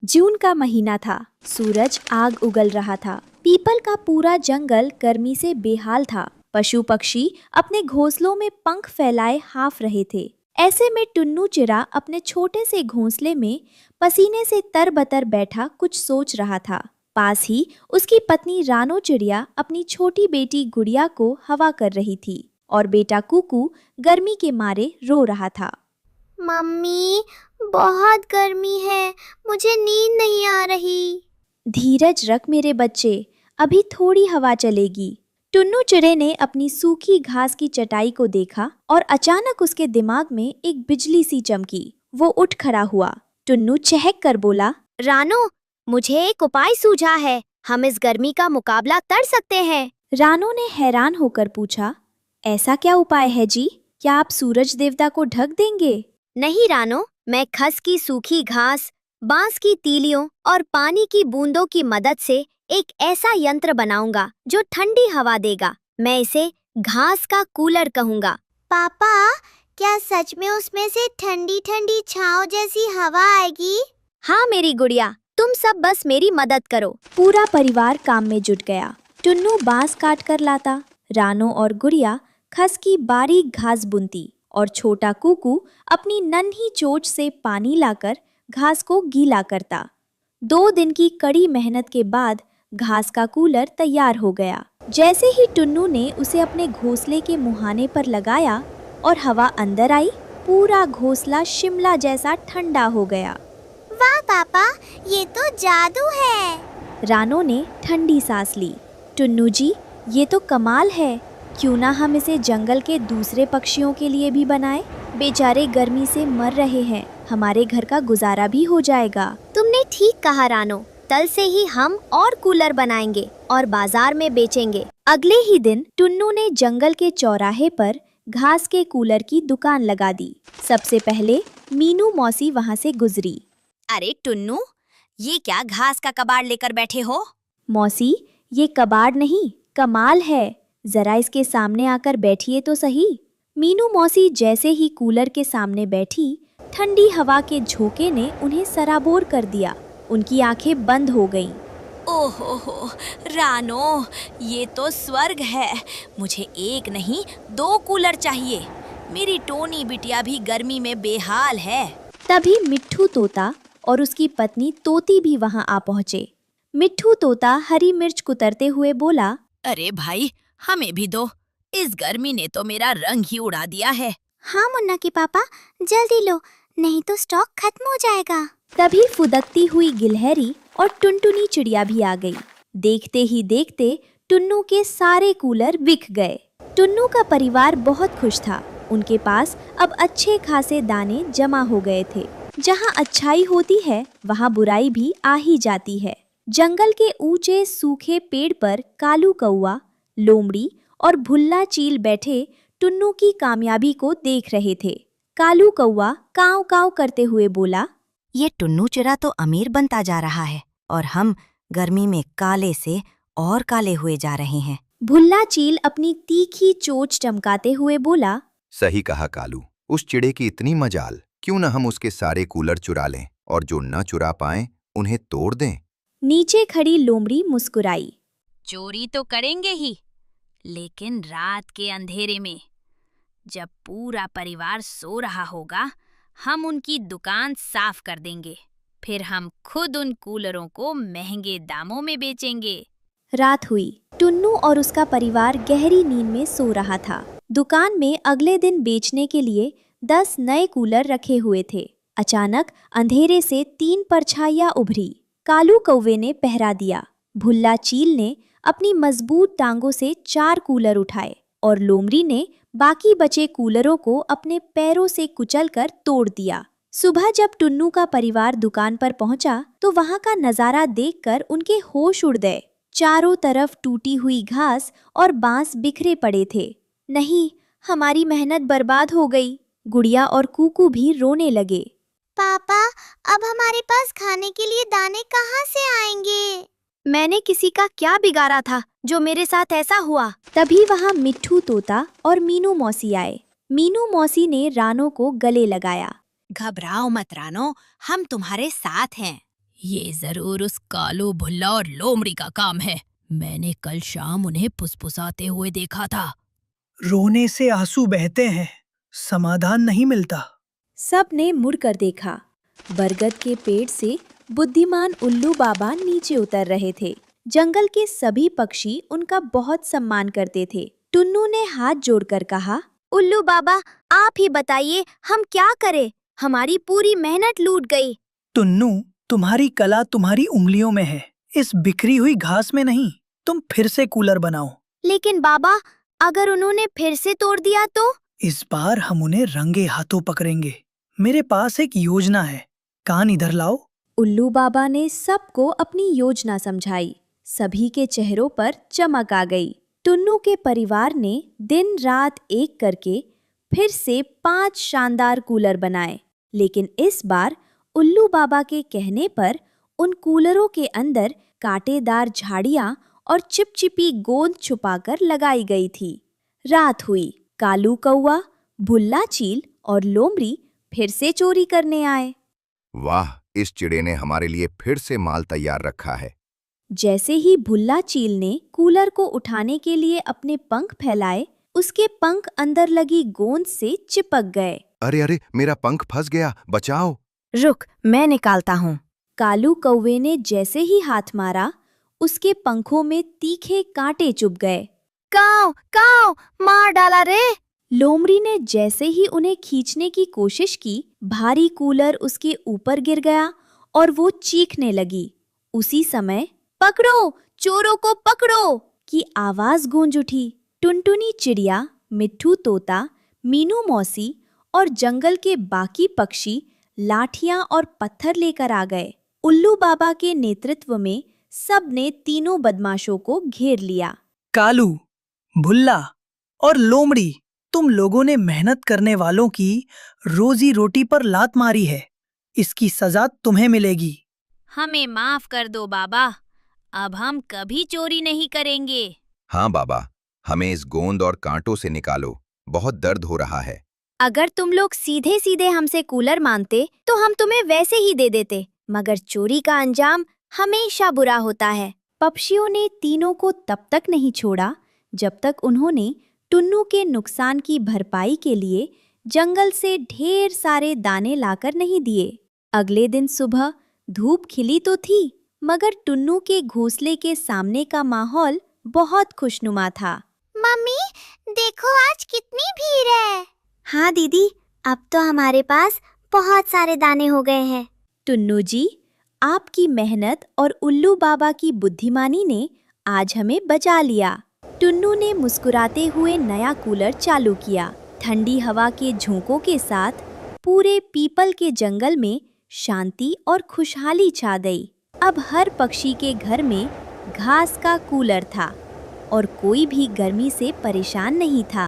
जून का महीना था। सूरज आग उगल रहा था। पीपल का पूरा जंगल गर्मी से बेहाल था। पशु पक्षी अपने घोंसलों में पंख फैलाए हाफ रहे थे। ऐसे में टुन्नू चिड़ा अपने छोटे से घोंसले में पसीने से तरबतर बैठा कुछ सोच रहा था। पास ही उसकी पत्नी रानो चिड़िया अपनी छोटी बेटी गुड़िया को हवा कर रही थी और बेटा कुकू गर्मी के मारे रो रहा था। मम्मी, बहुत गर्मी है, मुझे नींद नहीं आ रही। धीरज रख मेरे बच्चे, अभी थोड़ी हवा चलेगी। टुन्नू चिड़े ने अपनी सूखी घास की चटाई को देखा और अचानक उसके दिमाग में एक बिजली सी चमकी। वो उठ खड़ा हुआ। टुन्नू चहक कर बोला, रानो, मुझे एक उपाय सूझा है। हम इस गर्मी का मुकाबला कर सकते हैं। रानो ने हैरान होकर पूछा, ऐसा क्या उपाय है जी? क्या आप सूरज देवता को ढक देंगे? नहीं रानो, मैं खस की सूखी घास, बांस की तीलियों और पानी की बूंदों की मदद से एक ऐसा यंत्र बनाऊंगा जो ठंडी हवा देगा। मैं इसे घास का कूलर कहूंगा। पापा, क्या सच में उसमें से ठंडी ठंडी छांव जैसी हवा आएगी? हाँ मेरी गुड़िया, तुम सब बस मेरी मदद करो। पूरा परिवार काम में जुट गया। टुन्नू बांस काट कर लाता, रानो और गुड़िया खस की बारीक घास बुनती और छोटा कुकू अपनी नन्ही चोंच से पानी लाकर घास को गीला करता। 2 दिन की कड़ी मेहनत के बाद घास का कूलर तैयार हो गया। जैसे ही टुन्नू ने उसे अपने घोंसले के मुहाने पर लगाया और हवा अंदर आई, पूरा घोंसला शिमला जैसा ठंडा हो गया। वाह पापा, ये तो जादू है। रानो ने ठंडी सांस ली। टुन्नू जी, ये तो कमाल है। क्यों ना हम इसे जंगल के दूसरे पक्षियों के लिए भी बनाएं? बेचारे गर्मी से मर रहे हैं, हमारे घर का गुजारा भी हो जाएगा। तुमने ठीक कहा रानो, कल से ही हम और कूलर बनाएंगे और बाजार में बेचेंगे। अगले ही दिन टुन्नू ने जंगल के चौराहे पर घास के कूलर की दुकान लगा दी। सबसे पहले मीनू मौसी वहाँ से गुजरी। अरे टुन्नू, ये क्या घास का कबाड़ लेकर बैठे हो? मौसी, ये कबाड़ नहीं, कमाल है। जरा इसके सामने आकर बैठिए तो सही। मीनू मौसी जैसे ही कूलर के सामने बैठी, ठंडी हवा के झोंके ने उन्हें सराबोर कर दिया। उनकी आंखें बंद हो गईं। ओहो हो रानो, ये तो स्वर्ग है। मुझे एक नहीं 2 कूलर चाहिए। मेरी टोनी बिटिया भी गर्मी में बेहाल है। तभी मिट्ठू तोता और उसकी पत्नी तोती भी वहां आ पहुंचे। मिट्ठू तोता हरी मिर्च कुतरते हुए बोला, अरे भाई, हमें भी दो। इस गर्मी ने तो मेरा रंग ही उड़ा दिया है। हाँ मुन्ना के पापा, जल्दी लो, नहीं तो स्टॉक खत्म हो जाएगा। तभी फुदकती हुई गिलहरी और टुनटुनी चिड़िया भी आ गई। देखते ही देखते टुन्नू के सारे कूलर बिक गए। टुन्नू का परिवार बहुत खुश था। उनके पास अब अच्छे खासे दाने जमा हो गए थे। जहाँ अच्छाई होती है वहाँ बुराई भी आ ही जाती है। जंगल के ऊंचे सूखे पेड़ पर कालू कौआ, लोमड़ी और भुल्ला चील बैठे टुन्नू की कामयाबी को देख रहे थे। कालू कौआ काव काव करते हुए बोला, ये टुन्नू चिड़ा तो अमीर बनता जा रहा है और हम गर्मी में काले से और काले हुए जा रहे हैं। भुल्ला चील अपनी तीखी चोंच चमकाते हुए बोला, सही कहा कालू, उस चिड़े की इतनी मजाल, क्यों न हम उसके सारे कूलर चुरा लें और जो न चुरा पाएं उन्हें तोड़ दें। नीचे खड़ी लोमड़ी मुस्कुराई, चोरी तो करेंगे ही, लेकिन रात के अंधेरे में, जब पूरा परिवार सो रहा होगा, हम उनकी दुकान साफ कर देंगे। फिर हम खुद उन कूलरों को महंगे दामों में बेचेंगे। रात हुई। टुन्नू और उसका परिवार गहरी नींद में सो रहा था। दुकान में अगले दिन बेचने के लिए 10 नए कूलर रखे हुए थे। अचानक अंधेरे से 3 परछाइयां उभरी। कालू कौवे ने पहरा दिया। भुल्ला चील ने अपनी मजबूत टांगों से 4 कूलर उठाए और लोमड़ी ने बाकी बचे कूलरों को अपने पैरों से कुचलकर तोड़ दिया। सुबह जब टुन्नू का परिवार दुकान पर पहुंचा तो वहां का नजारा देखकर उनके होश उड़ गए। चारों तरफ टूटी हुई घास और बांस बिखरे पड़े थे। नहीं, हमारी मेहनत बर्बाद हो गई। गुड़िया और कुकू भी रोने लगे। पापा, अब हमारे पास खाने के लिए दाने कहाँ से आएंगे? मैंने किसी का क्या बिगाड़ा था जो मेरे साथ ऐसा हुआ? तभी वहाँ मिट्ठू तोता और मीनू मौसी आए। मीनू मौसी ने रानो को गले लगाया। घबराओ मत रानो, हम तुम्हारे साथ हैं। ये जरूर उस कालू भुल्ला और लोमड़ी का काम है। मैंने कल शाम उन्हें फुसफुसाते हुए देखा था। रोने से आंसू बहते हैं, समाधान नहीं मिलता। सब ने मुड़कर देखा। बरगद के पेड़ से बुद्धिमान उल्लू बाबा नीचे उतर रहे थे। जंगल के सभी पक्षी उनका बहुत सम्मान करते थे। टुन्नू ने हाथ जोड़कर कहा, उल्लू बाबा, आप ही बताइए हम क्या करें? हमारी पूरी मेहनत लूट गई। टुन्नू, तुम्हारी कला तुम्हारी उंगलियों में है, इस बिखरी हुई घास में नहीं। तुम फिर से कूलर बनाओ। लेकिन बाबा, अगर उन्होंने फिर से तोड़ दिया तो? इस बार हम उन्हें रंगे हाथों पकड़ेंगे। मेरे पास एक योजना है, कान इधर लाओ। उल्लू बाबा ने सबको अपनी योजना समझाई। सभी के चेहरों पर चमक आ गई। टुन्नू के परिवार ने दिन रात एक करके फिर से 5 शानदार कूलर बनाए। लेकिन इस बार उल्लू बाबा के कहने पर उन कूलरों के अंदर कांटेदार झाड़ियां और चिपचिपी गोंद छुपाकर लगाई गई थी। रात हुई। कालू कौआ, भुल्ला चील और लोमड़ी फिर से चोरी करने आए। वाह, इस चिड़े ने हमारे लिए फिर से माल तैयार रखा है। जैसे ही भुल्ला चील ने कूलर को उठाने के लिए अपने पंख फैलाए, उसके पंख अंदर लगी गोंद से चिपक गए। अरे अरे, मेरा पंख फंस गया, बचाओ। रुक, मैं निकालता हूँ। कालू कौवे ने जैसे ही हाथ मारा, उसके पंखों में तीखे कांटे चुभ गए। काव काव, मार डाला रे। लोमड़ी ने जैसे ही उन्हें खींचने की कोशिश की, भारी कूलर उसके ऊपर गिर गया और वो चीखने लगी। उसी समय पकड़ो, चोरों को पकड़ो की आवाज गूंज उठी। टुनटुनी चिड़िया, मिट्ठू तोता, मीनू मौसी और जंगल के बाकी पक्षी लाठियां और पत्थर लेकर आ गए। उल्लू बाबा के नेतृत्व में सब ने तीनों बदमाशों को घेर लिया। कालू, भुल्ला और लोमड़ी, तुम लोगों ने मेहनत करने वालों की रोजी रोटी पर लात मारी है। इसकी सजा तुम्हें मिलेगी। हमें माफ कर दो बाबा, अब हम कभी चोरी नहीं करेंगे। हाँ बाबा, हमें इस गोंद और कांटों से निकालो, बहुत दर्द हो रहा है। अगर तुम लोग सीधे सीधे हमसे कूलर मांगते तो हम तुम्हें वैसे ही दे देते, मगर चोरी का अंजाम हमेशा बुरा होता है। पक्षियों ने तीनों को तब तक नहीं छोड़ा जब तक उन्होंने टुन्नू के नुकसान की भरपाई के लिए जंगल से ढेर सारे दाने लाकर नहीं दिए। अगले दिन सुबह धूप खिली तो थी, मगर टुन्नू के घोंसले के सामने का माहौल बहुत खुशनुमा था। मम्मी, देखो आज कितनी भीड़ है। हाँ दीदी, अब तो हमारे पास बहुत सारे दाने हो गए हैं। टुन्नू जी, आपकी मेहनत और उल्लू बाबा की बुद्धिमानी ने आज हमें बचा लिया। टुन्नू ने मुस्कुराते हुए नया कूलर चालू किया। ठंडी हवा के झोंकों के साथ पूरे पीपल के जंगल में शांति और खुशहाली छा गई। अब हर पक्षी के घर में घास का कूलर था और कोई भी गर्मी से परेशान नहीं था।